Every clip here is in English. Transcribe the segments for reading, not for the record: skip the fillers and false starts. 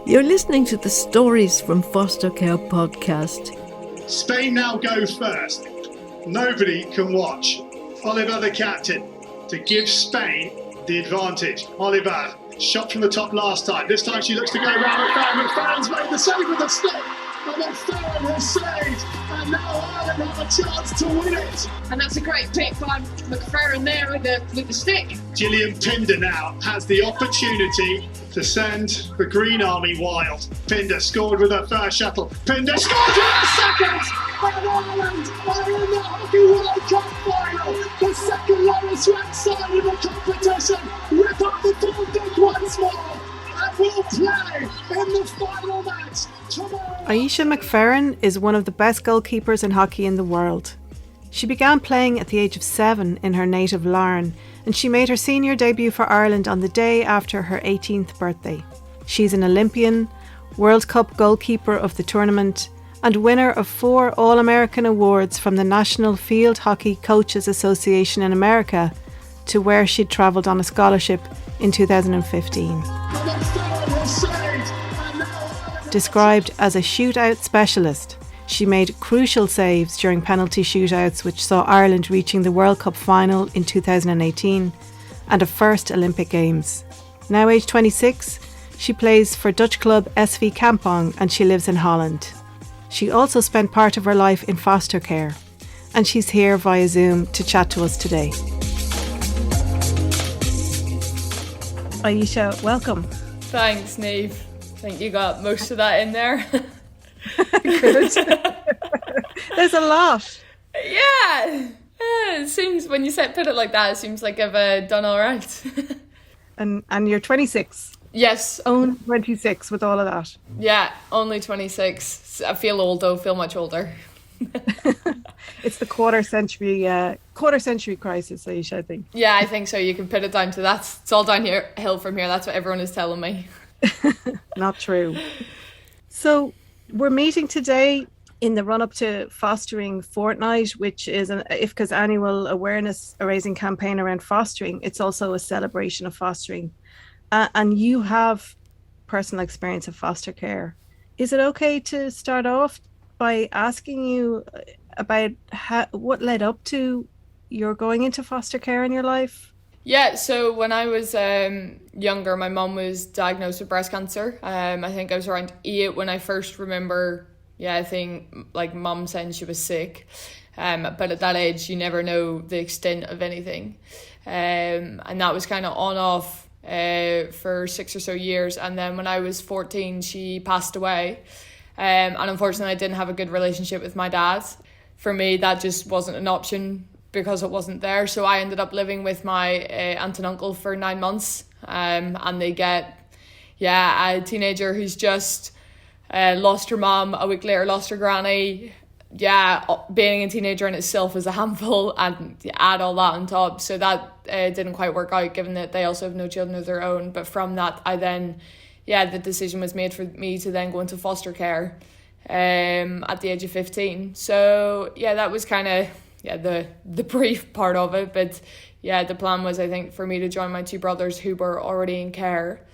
You're listening to the Stories from Foster Care podcast. Spain now go first. Nobody can watch. Oliver, the captain, to give Spain the advantage. Oliver, shot from the top last time. This time she looks to go around McFerran. McFerran's made the save with the stick. And McFerran has saved. And now Ireland have a chance to win it. And that's a great pick by McFerran there with the stick. Gillian Pinder now has the opportunity to send the Green Army wild. Pinder scored with her first shuttle. Pinder scored with her second! And Ireland are in the Hockey World Cup final. The second lowest ranked side in the competition. Rip up the full dick once more. And we'll play in the final match tomorrow. Ayeisha McFerran is one of the best goalkeepers in hockey in the world. She began playing at the age of 7 in her native Larne, and she made her senior debut for Ireland on the day after her 18th birthday. She's an Olympian, World Cup goalkeeper of the tournament, and winner of 4 All-American awards from the National Field Hockey Coaches Association in America, to where she'd travelled on a scholarship in 2015. Described as a shootout specialist, she made crucial saves during penalty shootouts, which saw Ireland reaching the World Cup final in 2018 and a first Olympic Games. Now aged 26, she plays for Dutch club SV Kampong and she lives in Holland. She also spent part of her life in foster care, and she's here via Zoom to chat to us today. Ayeisha, welcome. Thanks, Neve. I think you got most of that in there. Good. There's a lot. Yeah. It seems, when you put it like that, it seems like I've done all right. And you're 26. Yes. Own 26 with all of that. Yeah, only 26. I feel old though, feel much older. It's the quarter century crisis, Ayeisha, I think. Yeah, I think so. You can put it down to that. It's all downhill from here. That's what everyone is telling me. Not true. So we're meeting today in the run-up to Fostering Fortnight, which is an IFCA's annual awareness-raising campaign around fostering. It's also a celebration of fostering. And you have personal experience of foster care. Is it okay to start off by asking you about what led up to your going into foster care in your life? Yeah, so when I was younger, my mum was diagnosed with breast cancer. I think I was around 8 when I first remember, I think like mum saying she was sick. But at that age, you never know the extent of anything. And that was kind of on off for 6 or so years. And then when I was 14, she passed away. And unfortunately, I didn't have a good relationship with my dad. For me, that just wasn't an option because it wasn't there. So I ended up living with my aunt and uncle for 9 months. And they get, a teenager who's just lost her mum, a week later lost her granny. Being a teenager in itself is a handful, and add all that on top. So that didn't quite work out, given that they also have no children of their own. But from that, I then, the decision was made for me to then go into foster care at the age of 15. So that was kind of the brief part of it. But the plan was, I think, for me to join my 2 brothers who were already in care.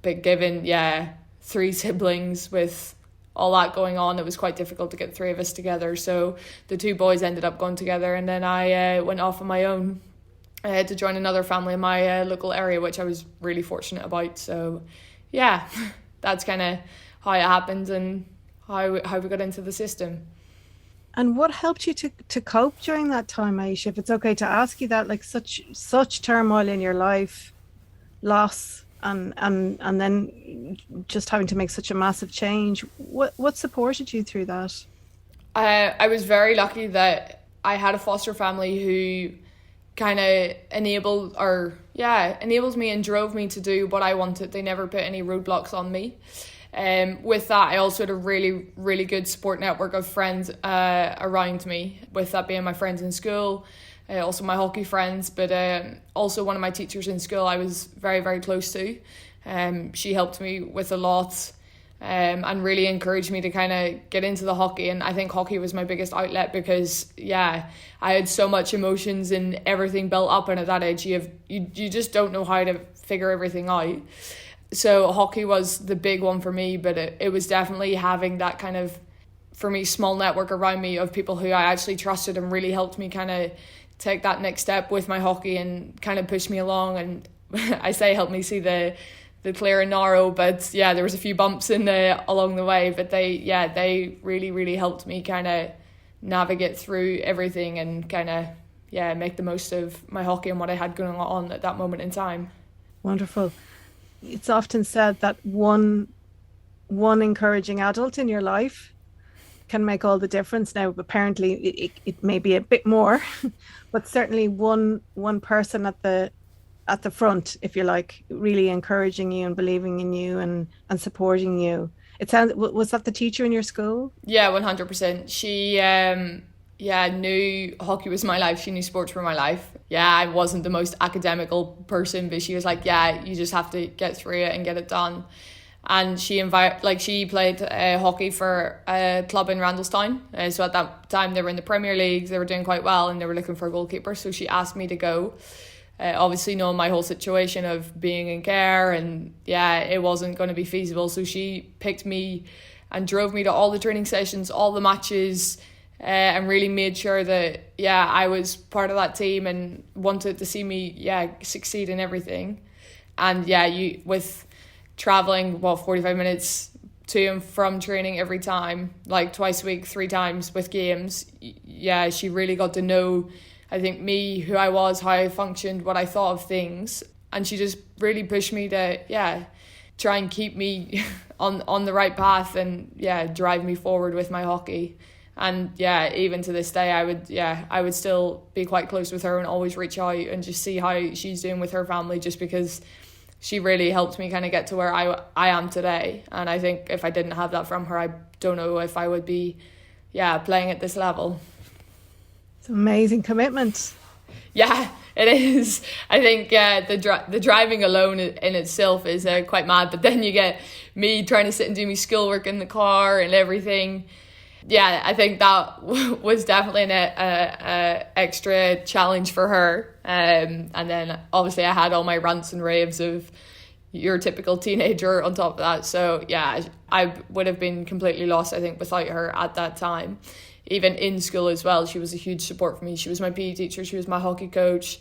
But given 3 siblings with all that going on, it was quite difficult to get 3 of us together. So the 2 boys ended up going together, and then I went off on my own to join another family in my local area, which I was really fortunate about. So that's kind of how it happened and how we got into the system. And what helped you to cope during that time, Ayeisha? If it's okay to ask you that, like such turmoil in your life, loss, and then just having to make such a massive change. What supported you through that? I was very lucky that I had a foster family who kind of enabled me and drove me to do what I wanted. They never put any roadblocks on me. With that, I also had a really, really good support network of friends around me, with that being my friends in school, also my hockey friends, but also one of my teachers in school I was very, very close to. She helped me with a lot and really encouraged me to kind of get into the hockey. And I think hockey was my biggest outlet because, I had so much emotions and everything built up. And at that age, you just don't know how to figure everything out. So hockey was the big one for me, but it was definitely having that kind of, for me, small network around me of people who I actually trusted and really helped me kind of take that next step with my hockey and kind of push me along. And I say help me see the clear and narrow, but yeah, there was a few bumps in along the way, but they really, really helped me kind of navigate through everything and kind of make the most of my hockey and what I had going on at that moment in time. Wonderful. It's often said that one encouraging adult in your life can make all the difference. Now, apparently, it may be a bit more, but certainly one person at the front, if you like, really encouraging you and believing in you and supporting you. It sounds, was that the teacher in your school? Yeah, 100%. She knew hockey was my life. She knew sports were my life. Yeah, I wasn't the most academical person, but she was like, yeah, you just have to get through it and get it done. And she played hockey for a club in Randallstown. So at that time they were in the Premier League, they were doing quite well, and they were looking for a goalkeeper. So she asked me to go. Obviously knowing my whole situation of being in care, and it wasn't going to be feasible. So she picked me and drove me to all the training sessions, all the matches, and really made sure that I was part of that team and wanted to see me succeed in everything. And with traveling 45 minutes to and from training every time, like twice a week, 3 times with games, she really got to know, I think, me, who I was, how I functioned, what I thought of things. And she just really pushed me to try and keep me on the right path and drive me forward with my hockey. And even to this day, I would still be quite close with her and always reach out and just see how she's doing with her family, just because she really helped me kind of get to where I am today. And I think if I didn't have that from her, I don't know if I would be playing at this level. It's amazing commitment. Yeah, it is. I think the driving alone in itself is quite mad, but then you get me trying to sit and do my schoolwork in the car and everything. Yeah, I think that was definitely an extra challenge for her. And then obviously I had all my rants and raves of your typical teenager on top of that. So I would have been completely lost, I think, without her at that time. Even in school as well, she was a huge support for me. She was my PE teacher, she was my hockey coach,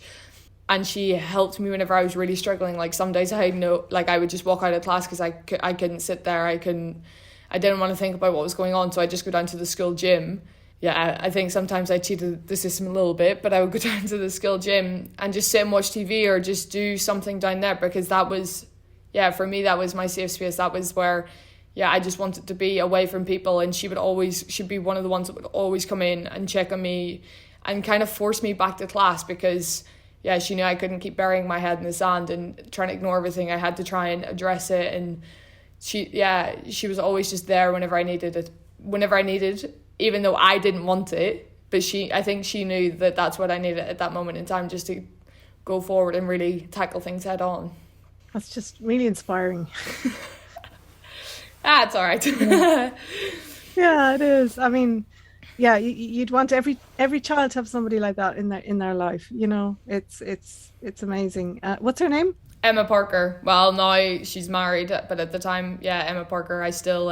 and she helped me whenever I was really struggling. Like some days I would just walk out of class because I couldn't sit there. I didn't want to think about what was going on, so I just go down to the school gym. I think sometimes I cheated the system a little bit, but I would go down to the school gym and just sit and watch TV or just do something down there, because that was, for me, that was my safe space. That was where, I just wanted to be away from people, and she'd be one of the ones that would always come in and check on me and kind of force me back to class, because she knew I couldn't keep burying my head in the sand and trying to ignore everything. I had to try and address it, and she was always just there whenever I needed, even though I didn't want it. But I think she knew that that's what I needed at that moment in time, just to go forward and really tackle things head on. That's just really inspiring. It's all right. Yeah, it is. I mean, you'd want every child to have somebody like that in their life. You know, it's amazing. What's her name? Emma Parker. Well, now she's married, but at the time, Emma Parker. I still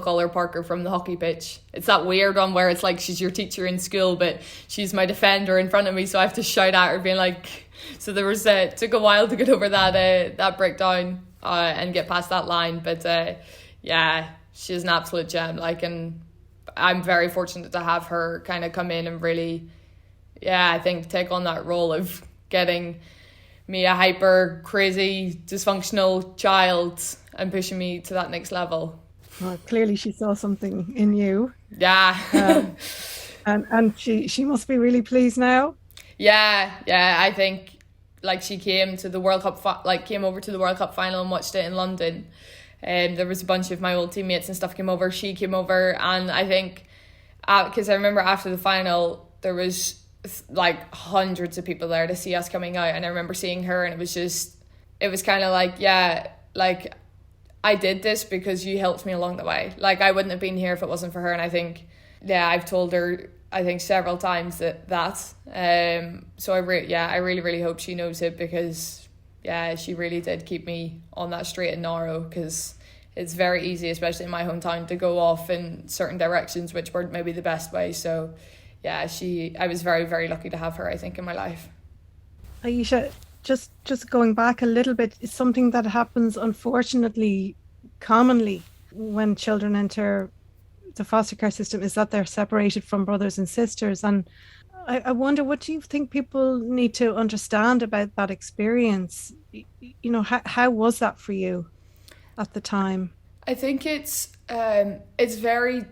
call her Parker from the hockey pitch. It's that weird one where it's like she's your teacher in school, but she's my defender in front of me, so I have to shout at her, being like. So there was took a while to get over that breakdown and get past that line, but she's an absolute gem. And I'm very fortunate to have her kind of come in and really, I think take on that role of getting me, a hyper, crazy, dysfunctional child, and pushing me to that next level. Well, clearly she saw something in you. Yeah. And she must be really pleased now. Yeah. I think she came to the World Cup, came over to the World Cup final and watched it in London. There was a bunch of my old teammates and stuff came over. She came over, and I think because I remember after the final there was hundreds of people there to see us coming out, and I remember seeing her, and it was kind of I did this because you helped me along the way. I wouldn't have been here if it wasn't for her. And I think I've told her several times that so I really really hope she knows it, because yeah, she really did keep me on that straight and narrow, because it's very easy, especially in my hometown, to go off in certain directions which weren't maybe the best way. So yeah, I was very, very lucky to have her, I think, in my life. Ayeisha, just going back a little bit, is something that happens unfortunately commonly when children enter the foster care system is that they're separated from brothers and sisters. And I wonder, what do you think people need to understand about that experience? You know, how was that for you at the time? I think it's very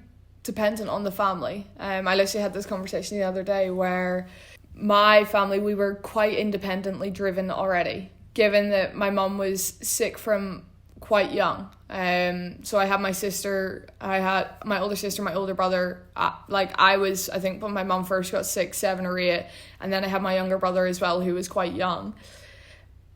dependent on the family. I literally had this conversation the other day where my family, we were quite independently driven already, given that my mum was sick from quite young. So I had my sister, I had my older sister, my older brother. I think when my mum first got sick, 7 or 8, and then I had my younger brother as well, who was quite young.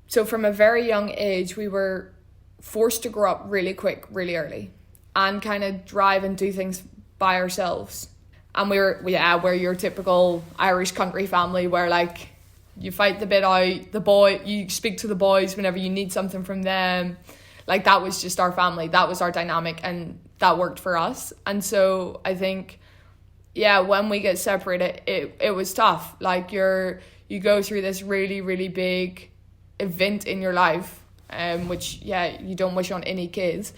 So from a very young age, we were forced to grow up really quick, really early, and kind of drive and do things by ourselves. And we're your typical Irish country family where like you fight the bit out, you speak to the boys whenever you need something from them. Like that was just our family, that was our dynamic, and that worked for us. And so I think, yeah, when we get separated, it was tough. Like you go through this really, really big event in your life, which, yeah, you don't wish on any kids.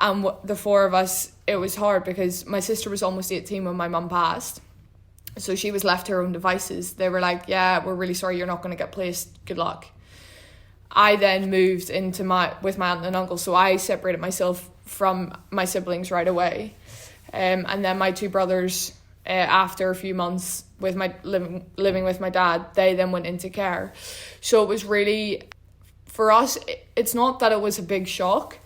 And the 4 of us, it was hard because my sister was almost 18 when my mum passed. So she was left to her own devices. They were like, yeah, we're really sorry, you're not going to get placed. Good luck. I then moved with my aunt and uncle. So I separated myself from my siblings right away. And then my 2 brothers, after a few months with living with my dad, they then went into care. So it was really, for us, it's not that it was a big shock.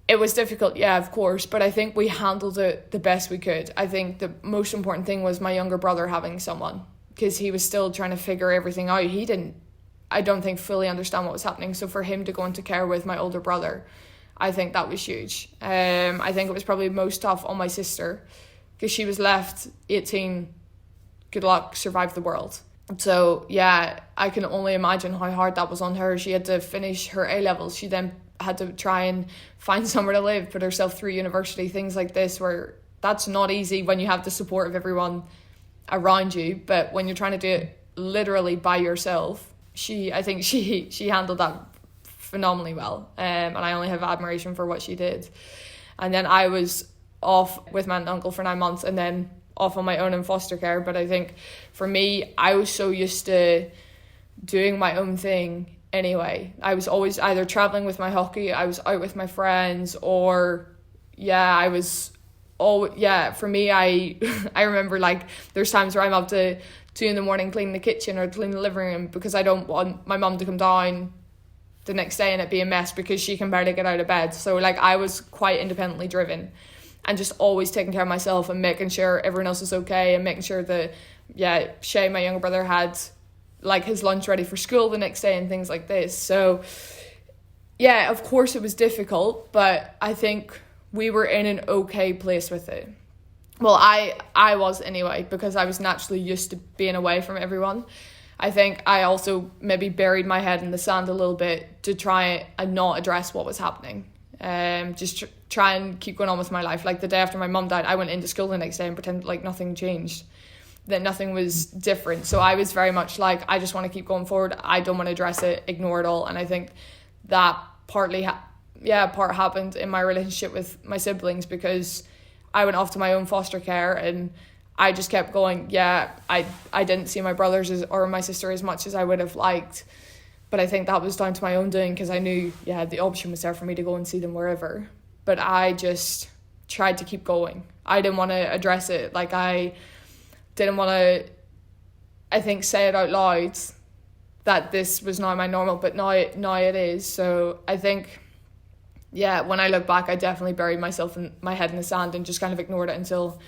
It was difficult, yeah, of course, but I think we handled it the best we could. I think the most important thing was my younger brother having someone, because he was still trying to figure everything out. He didn't, I don't think, fully understand what was happening. So for him to go into care with my older brother, I think that was huge. I think it was probably most tough on my sister, because she was left 18, good luck, survive the world. So yeah, I can only imagine how hard that was on her. She had to finish her A-levels. She then had to try and find somewhere to live, put herself through university, things like this, where that's not easy when you have the support of everyone around you. But when you're trying to do it literally by yourself, I think she handled that phenomenally well. And I only have admiration for what she did. And then I was off with my aunt and uncle for 9 months, and then off on my own in foster care. But I think for me, I was so used to doing my own thing anyway. I was always either traveling with my hockey, I was out with my friends, or for me, I remember like there's times where I'm up to 2 a.m. cleaning the kitchen or cleaning the living room because I don't want my mum to come down the next day and it be a mess because she can barely get out of bed. So like I was quite independently driven and just always taking care of myself and making sure everyone else is okay, and making sure that Shay, my younger brother, had like his lunch ready for school the next day and things like this. So yeah, of course it was difficult, but I think we were in an okay place with it. Well, I was anyway, because I was naturally used to being away from everyone. I think I also maybe buried my head in the sand a little bit to try and not address what was happening. Try and keep going on with my life. Like the day after my mum died, I went into school the next day and pretended like nothing changed, that nothing was different. So I was very much like, I just want to keep going forward. I don't want to address it, ignore it all. And I think that part happened in my relationship with my siblings, because I went off to my own foster care and I just kept going, I didn't see my brothers or my sister as much as I would have liked. But I think that was down to my own doing, because I knew, the option was there for me to go and see them wherever. But I just tried to keep going. I didn't want to address it. Like I didn't want to, I think, say it out loud that this was now my normal, but now it is. So I think, when I look back, I definitely buried my head in the sand and just kind of ignored it until,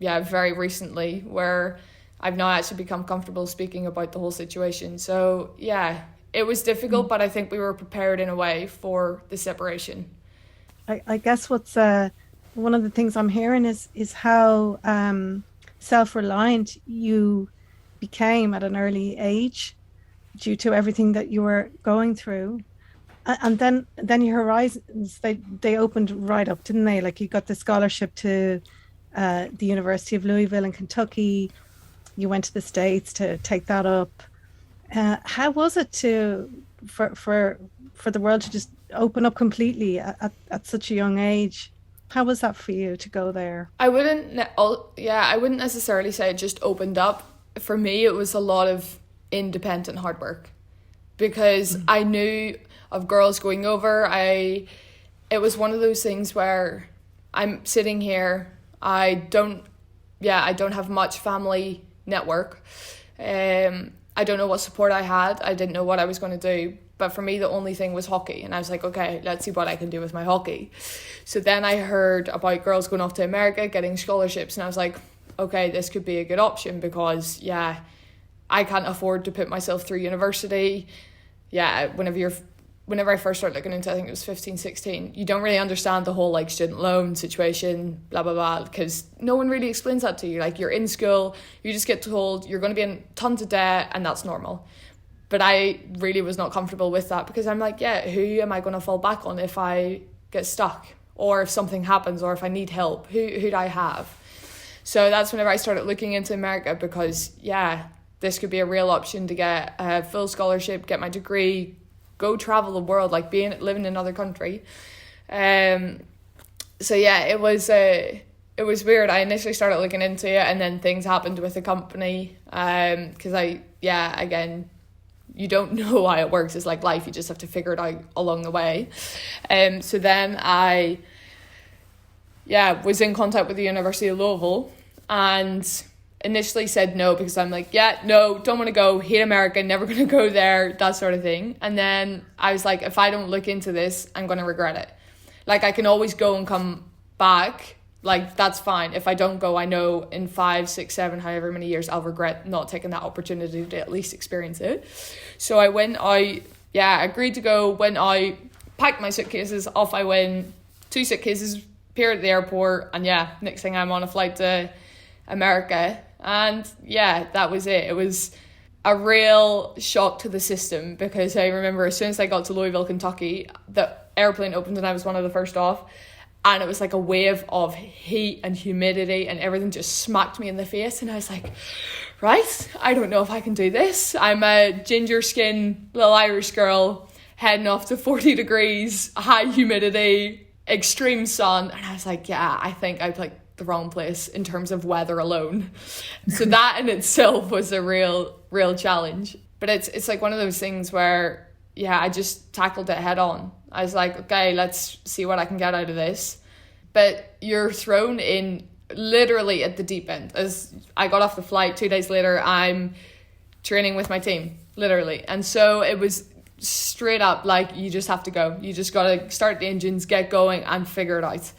very recently, where I've now actually become comfortable speaking about the whole situation. So it was difficult, but I think we were prepared in a way for the separation. I guess what's one of the things I'm hearing is how self-reliant you became at an early age, due to everything that you were going through. And then your horizons, they opened right up, didn't they? Like you got the scholarship to the University of Louisville in Kentucky. You went to the States to take that up. How was it for the world to just open up completely at such a young age? How was that for you to go there? I wouldn't necessarily say it just opened up. For me, it was a lot of independent hard work, because I knew of girls going over. It was one of those things where I'm sitting here, I don't have much family network. I don't know what support I had. I didn't know what I was going to do. But for me, the only thing was hockey. And I was like, okay, let's see what I can do with my hockey. So then I heard about girls going off to America, getting scholarships. And I was like, okay, this could be a good option, because, yeah, I can't afford to put myself through university. Yeah, whenever I first started looking into it, I think it was 15, 16, you don't really understand the whole like student loan situation, blah, blah, blah, because no one really explains that to you. Like, you're in school, you just get told you're going to be in tons of debt, and that's normal. But I really was not comfortable with that, because I'm like, yeah, who am I going to fall back on if I get stuck, or if something happens, or if I need help? Who'd I have? So that's whenever I started looking into America, because, yeah, this could be a real option to get a full scholarship, get my degree, go travel the world, like living in another country. So yeah, it was weird. I initially started looking into it, and then things happened with the company, because again, you don't know how it works. It's like life, you just have to figure it out along the way. So then I was in contact with the University of Louisville, and initially said no, because I'm like, yeah, no, don't want to go, hate America, never going to go there, that sort of thing. And then I was like, if I don't look into this, I'm going to regret it. Like, I can always go and come back, like, that's fine. If I don't go, I know in 5, 6, 7, however many years, I'll regret not taking that opportunity to at least experience it. So I went out, agreed to go, went out, packed my suitcases, off I went, 2 suitcases, appeared at the airport, and next thing I'm on a flight to America. And that was it. It was a real shock to the system, because I remember as soon as I got to Louisville, Kentucky, the airplane opened and I was one of the first off, and it was like a wave of heat and humidity, and everything just smacked me in the face, and I was like, right, I don't know if I can do this. I'm a ginger skin little Irish girl heading off to 40 degrees, high humidity, extreme sun, and I was like, I think I'd like the wrong place in terms of weather alone. So that in itself was a real challenge. But it's like one of those things where I just tackled it head on. I was like, okay, let's see what I can get out of this. But you're thrown in literally at the deep end. As I got off the flight, 2 days later, I'm training with my team, literally. And so it was straight up like, you just have to go. You just got to start the engines, get going, and figure it out.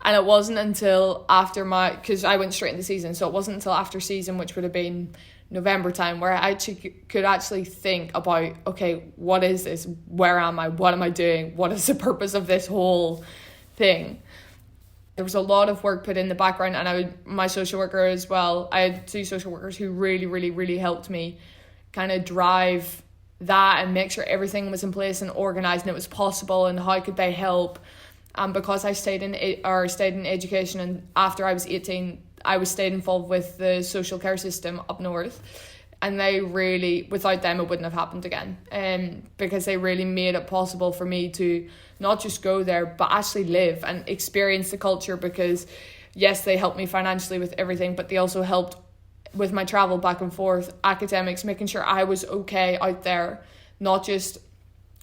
And it wasn't until after because I went straight into season, so it wasn't until after season, which would have been November time, where I could actually think about, okay, what is this? Where am I? What am I doing? What is the purpose of this whole thing? There was a lot of work put in the background, and my social worker as well. I had 2 social workers who really, really, really helped me kind of drive that and make sure everything was in place and organised and it was possible, and how could they help. And because I stayed in education, and after I was 18, I was stayed involved with the social care system up north, and they really, without them, it wouldn't have happened again. Because they really made it possible for me to not just go there, but actually live and experience the culture. Because yes, they helped me financially with everything, but they also helped with my travel back and forth, academics, making sure I was okay out there, not just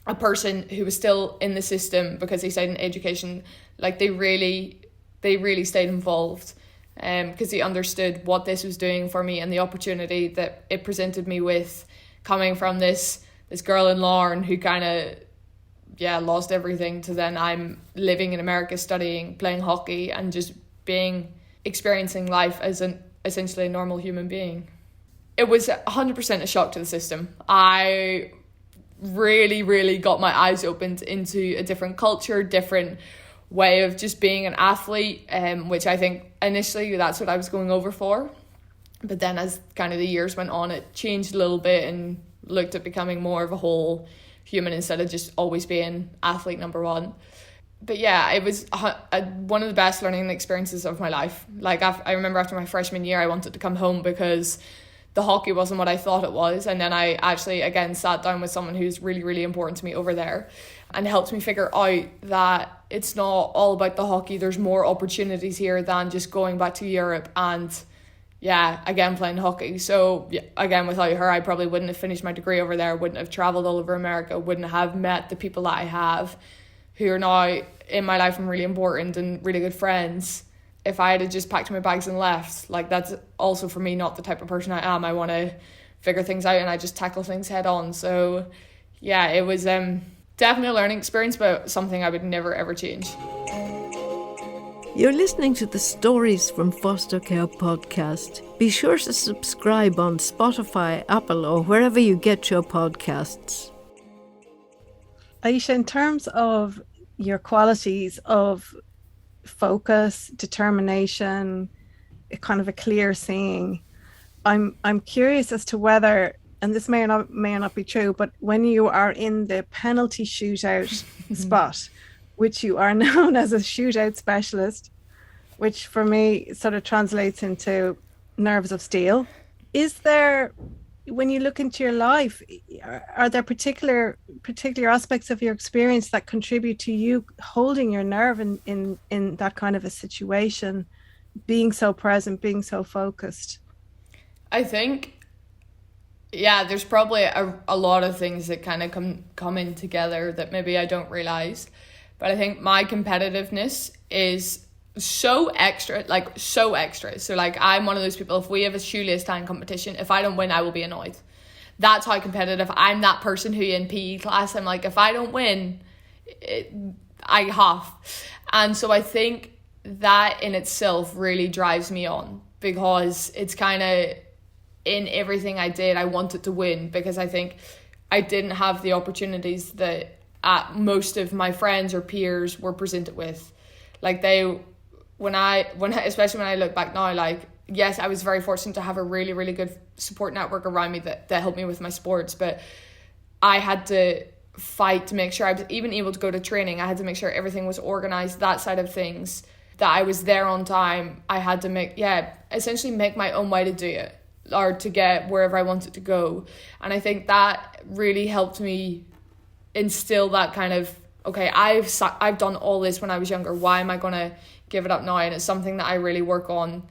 a person who was still in the system because they stayed in education. Like, they really stayed involved, because they understood what this was doing for me and the opportunity that it presented me with, coming from this girl in Larne who kind of lost everything, to then I'm living in America, studying, playing hockey, and just experiencing life as essentially a normal human being. It was 100% a shock to the system. I really, really got my eyes opened into a different culture, different way of just being an athlete, which I think initially that's what I was going over for. But then as kind of the years went on, it changed a little bit and looked at becoming more of a whole human instead of just always being athlete number one. But yeah, it was one of the best learning experiences of my life. Like I remember after my freshman year, I wanted to come home because the hockey wasn't what I thought it was. And then I actually, again, sat down with someone who's really, really important to me over there and helped me figure out that it's not all about the hockey. There's more opportunities here than just going back to Europe and, yeah, again, playing hockey. So, yeah, again, without her, I probably wouldn't have finished my degree over there, wouldn't have travelled all over America, wouldn't have met the people that I have who are now in my life and really important and really good friends. If I had just packed my bags and left, like, that's also for me not the type of person I am. I want to figure things out and I just tackle things head on. So yeah, it was definitely a learning experience, but something I would never ever change. You're listening to the Stories from Foster Care podcast. Be sure to subscribe on Spotify, Apple, or wherever you get your podcasts. Ayeisha, in terms of your qualities of focus, determination, a kind of a clear seeing, I'm curious as to whether, and this may or not be true, but when you are in the penalty shootout spot, which you are known as a shootout specialist, which for me sort of translates into nerves of steel, is there, when you look into your life, are there particular aspects of your experience that contribute to you holding your nerve in that kind of a situation, being so present, being so focused? I think, yeah, there's probably a lot of things that kind of come in together that maybe I don't realize. But I think my competitiveness is so extra. So like, I'm one of those people, if we have a shoelace tying competition, if I don't win, I will be annoyed. That's how competitive. I'm that person who in PE class, I'm like, if I don't win, I have. And so I think that in itself really drives me on, because it's kind of in everything I did, I wanted to win, because I think I didn't have the opportunities that most of my friends or peers were presented with. Like especially when I look back now, like, yes, I was very fortunate to have a really, really good support network around me that helped me with my sports, but I had to fight to make sure I was even able to go to training. I had to make sure everything was organized, that side of things, that I was there on time. I had to essentially make my own way to do it, or to get wherever I wanted to go. And I think that really helped me instill that kind of, okay, I've done all this when I was younger, why am I going to give it up now? And it's something that I really work on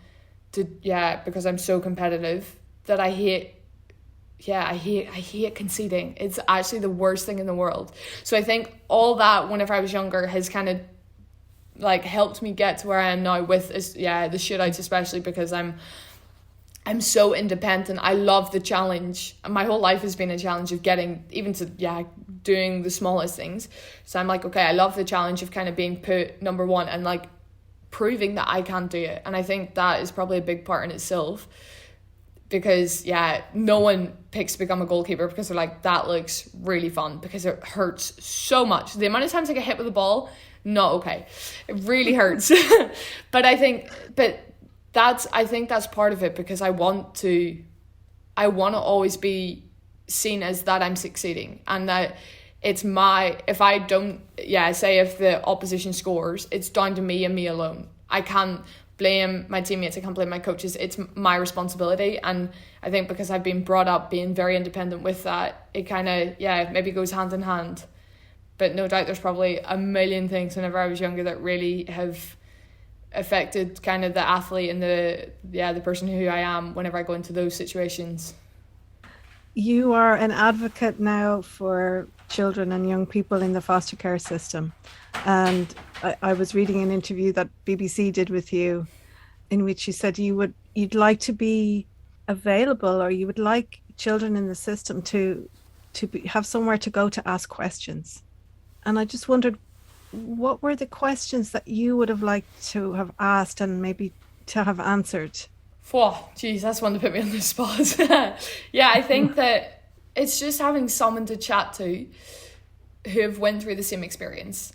because I'm so competitive that I hate conceding. It's actually the worst thing in the world. So I think all that, whenever I was younger, has kind of like helped me get to where I am now with the shootouts, especially because I'm so independent. I love the challenge. My whole life has been a challenge of getting even to doing the smallest things. So I'm like, okay, I love the challenge of kind of being put number one and like proving that I can do it. And I think that is probably a big part in itself, because no one picks to become a goalkeeper because they're like, that looks really fun, because it hurts so much. The amount of times I get hit with the ball, not okay. It really hurts. But I think that's part of it, because I want to always be seen as that I'm succeeding, and that it's if the opposition scores, it's down to me and me alone. I can't blame my teammates, I can't blame my coaches. It's my responsibility. And I think because I've been brought up being very independent with that, it kind of maybe goes hand in hand. But no doubt there's probably a million things whenever I was younger that really have affected kind of the athlete and the person who I am whenever I go into those situations. You are an advocate now for children and young people in the foster care system. And I was reading an interview that BBC did with you, in which you said you'd like to be available, or you would like children in the system to have somewhere to go to ask questions. And I just wondered, what were the questions that you would have liked to have asked and maybe to have answered? Oh, geez, that's one to put me on the spot. I think that it's just having someone to chat to who have went through the same experience,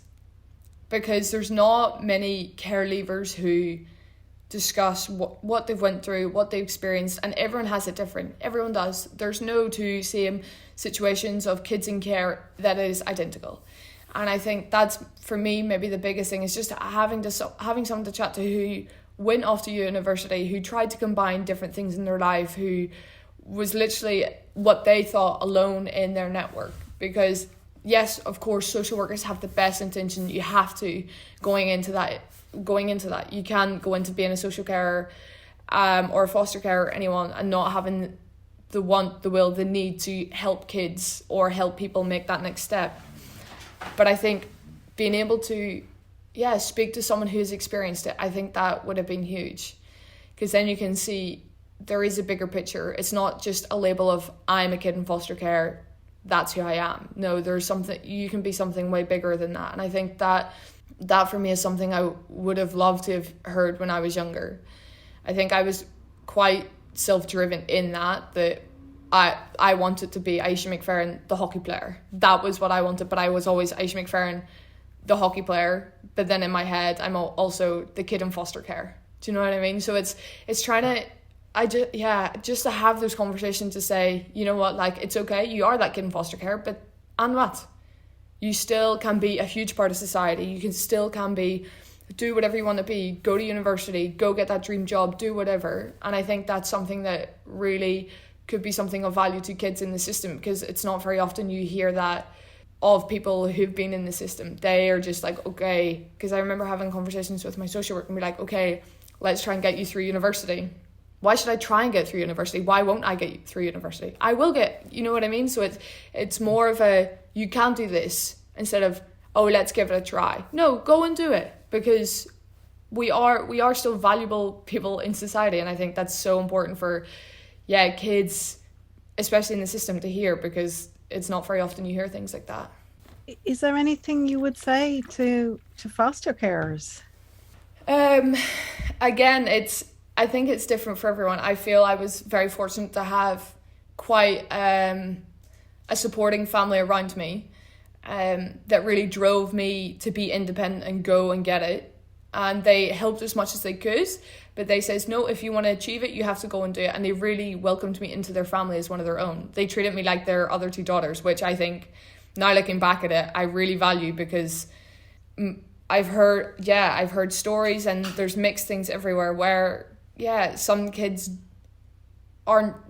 because there's not many care leavers who discuss what they've went through, what they've experienced, and everyone has it different. Everyone does. There's no two same situations of kids in care that is identical. And I think that's, for me, maybe the biggest thing is just having someone to chat to who went off to university, who tried to combine different things in their life, who was literally what they thought alone in their network. Because yes, of course, social workers have the best intention. You have to going into that. You can't go into being a social carer or a foster carer or anyone and not having the want, the will, the need to help kids or help people make that next step. But I think being able to, speak to someone who's experienced it, I think that would have been huge. Because then you can see there is a bigger picture. It's not just a label of, I'm a kid in foster care, that's who I am. No, there's something, you can be something way bigger than that. And I think that for me is something I would have loved to have heard when I was younger. I think I was quite self-driven in that I wanted to be Ayeisha McFerran, the hockey player. That was what I wanted, but I was always Ayeisha McFerran, the hockey player. But then in my head, I'm also the kid in foster care. Do you know what I mean? So it's trying to, just to have those conversations to say, you know what, like, it's okay, you are that kid in foster care, but and what? You still can be a huge part of society. You can be, do whatever you want to be, go to university, go get that dream job, do whatever. And I think that's something that really could be something of value to kids in the system, because it's not very often you hear that of people who've been in the system. They are just like, okay, because I remember having conversations with my social worker and be like, okay, let's try and get you through university. Why should I try and get through university? Why won't I get through university? I will get, you know what I mean? So it's more of a, you can't do this, instead of, oh, let's give it a try. No, go and do it, because we are still valuable people in society. And I think that's so important for, kids, especially in the system, to hear, because it's not very often you hear things like that. Is there anything you would say to foster carers? Again, I think it's different for everyone. I feel I was very fortunate to have quite a supporting family around me that really drove me to be independent and go and get it. And they helped as much as they could, but they says, no, if you want to achieve it, you have to go and do it. And they really welcomed me into their family as one of their own. They treated me like their other two daughters, which I think, now looking back at it, I really value, because I've heard stories, and there's mixed things everywhere where, some kids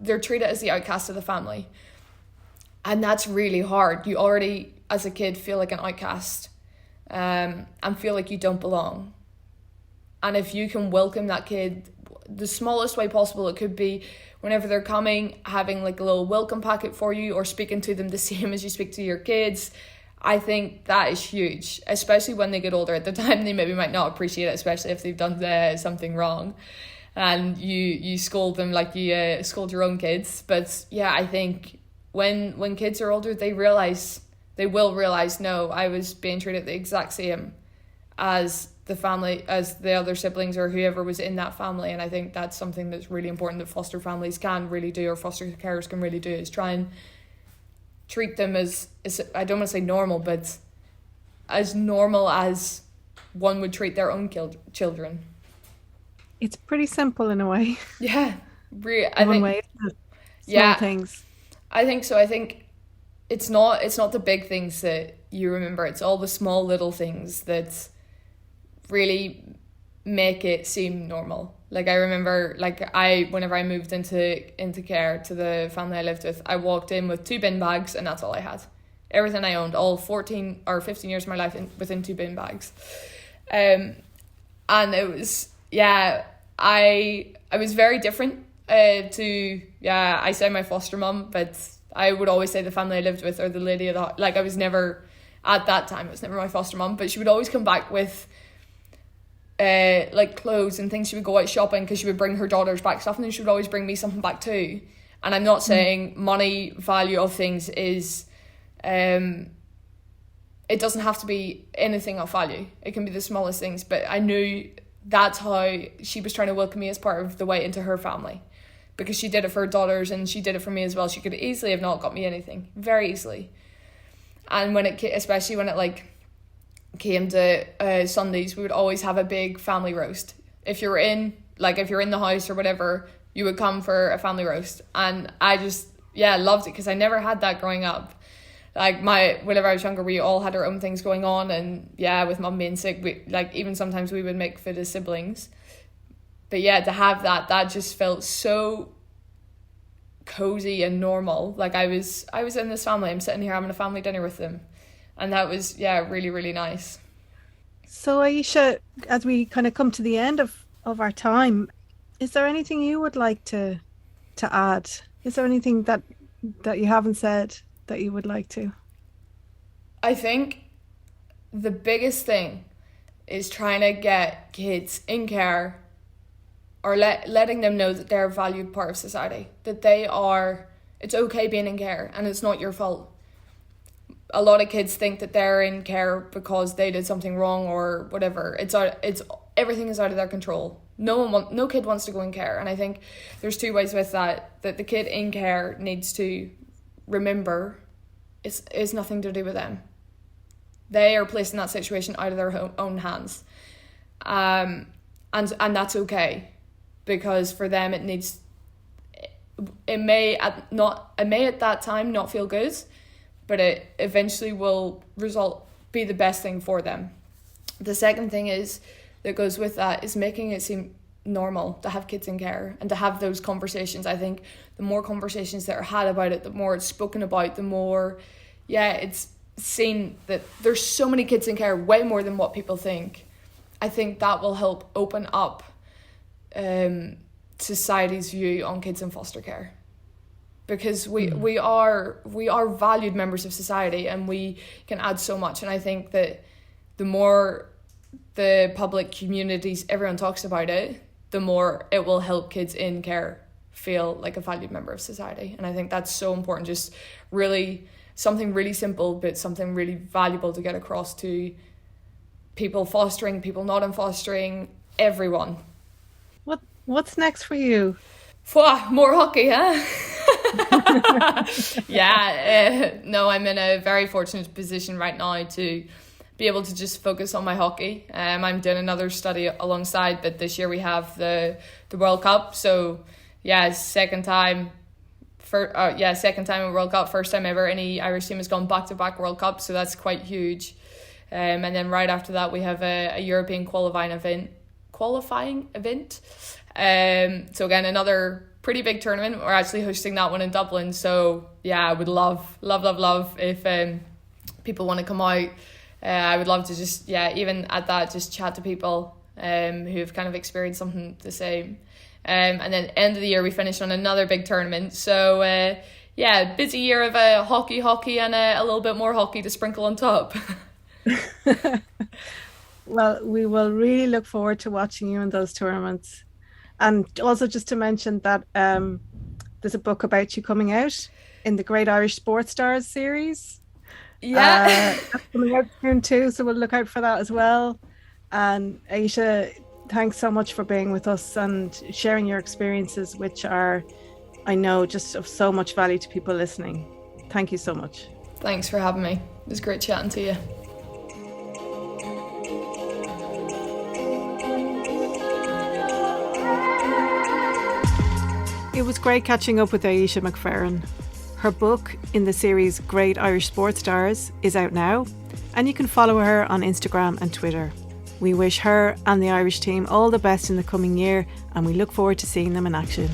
they're treated as the outcast of the family. And that's really hard. You already, as a kid, feel like an outcast and feel like you don't belong. And if you can welcome that kid the smallest way possible, it could be whenever they're coming, having like a little welcome packet for you, or speaking to them the same as you speak to your kids. I think that is huge, especially when they get older. At the time, they maybe might not appreciate it, especially if they've done something wrong. And you scold them like you scold your own kids. But I think when kids are older, they will realize, no, I was being treated the exact same as the family, as the other siblings or whoever was in that family. And I think that's something that's really important that foster families can really do, or foster carers can really do, is try and treat them as I don't want to say normal, but as normal as one would treat their own children. It's pretty simple in a way. Yeah, small things. I think so. I think it's not the big things that you remember. It's all the small little things that really make it seem normal. Like I remember, whenever I moved into care to the family I lived with, I walked in with 2 bin bags, and that's all I had. Everything I owned, all 14 or 15 years of my life within 2 bin bags. And it was, I was very different to I say my foster mum, but I would always say the family I lived with, or the lady I was never, at that time, it was never my foster mum, but she would always come back with clothes and things. She would go out shopping because she would bring her daughters back stuff, and then she would always bring me something back too. And I'm not saying money value of things is it doesn't have to be anything of value. It can be the smallest things, but I knew that's how she was trying to welcome me as part of the way into her family, because she did it for her daughters and she did it for me as well. She could easily have not got me anything, very easily. And especially when it came to Sundays, we would always have a big family roast. If you were in, like if you're in the house or whatever, you would come for a family roast. And I just, yeah, loved it because I never had that growing up. Like whenever I was younger, we all had our own things going on, and yeah, with mum being sick, we like even sometimes we would make food as siblings. But yeah, to have that just felt so cozy and normal. Like I was in this family, I'm sitting here having a family dinner with them, and that was, yeah, really, really nice. So Ayeisha, as we kind of come to the end of our time, is there anything you would like to add? Is there anything that you haven't said that you would like to? I think the biggest thing is trying to get kids in care, or letting them know that they're a valued part of society, that it's okay being in care and it's not your fault. A lot of kids think that they're in care because they did something wrong or whatever. Everything is out of their control. No kid wants to go in care, and I think there's two ways with that the kid in care needs to remember it's nothing to do with them. They are placed in that situation out of their own hands, and that's okay, because for them it may at that time not feel good, but it eventually will be the best thing for them. The second thing that goes with that is making it seem normal to have kids in care and to have those conversations. I think the more conversations that are had about it, the more it's spoken about, the more, yeah, it's seen that there's so many kids in care, way more than what people think. I think that will help open up society's view on kids in foster care, because we are valued members of society and we can add so much. And I think that the more the public communities, everyone talks about it, the more it will help kids in care feel like a valued member of society. And I think that's so important, just really something really simple but something really valuable to get across to people fostering, people not in fostering, everyone. What's next for you? More hockey, huh? Yeah, no, I'm in a very fortunate position right now to be able to just focus on my hockey. I'm doing another study alongside, but this year we have the World Cup. So yeah, second time in World Cup, first time ever any Irish team has gone back-to-back World Cup, so that's quite huge. And then right after that we have a European qualifying event. So again, another pretty big tournament. We're actually hosting that one in Dublin. So yeah, I would love if people want to come out. I would love to just, yeah, even at that, just chat to people who've kind of experienced something the same. And then end of the year we finish on another big tournament. So yeah, busy year of hockey and a little bit more hockey to sprinkle on top. Well, we will really look forward to watching you in those tournaments. And also just to mention that there's a book about you coming out in the Great Irish Sports Stars series. Yeah. That's coming out soon too, so we'll look out for that as well. And Ayeisha, thanks so much for being with us and sharing your experiences, which are, I know, just of so much value to people listening. Thank you so much. Thanks for having me. It was great chatting to you. It was great catching up with Ayeisha McFerran. Her book in the series Great Irish Sports Stars is out now, and you can follow her on Instagram and Twitter. We wish her and the Irish team all the best in the coming year, and we look forward to seeing them in action.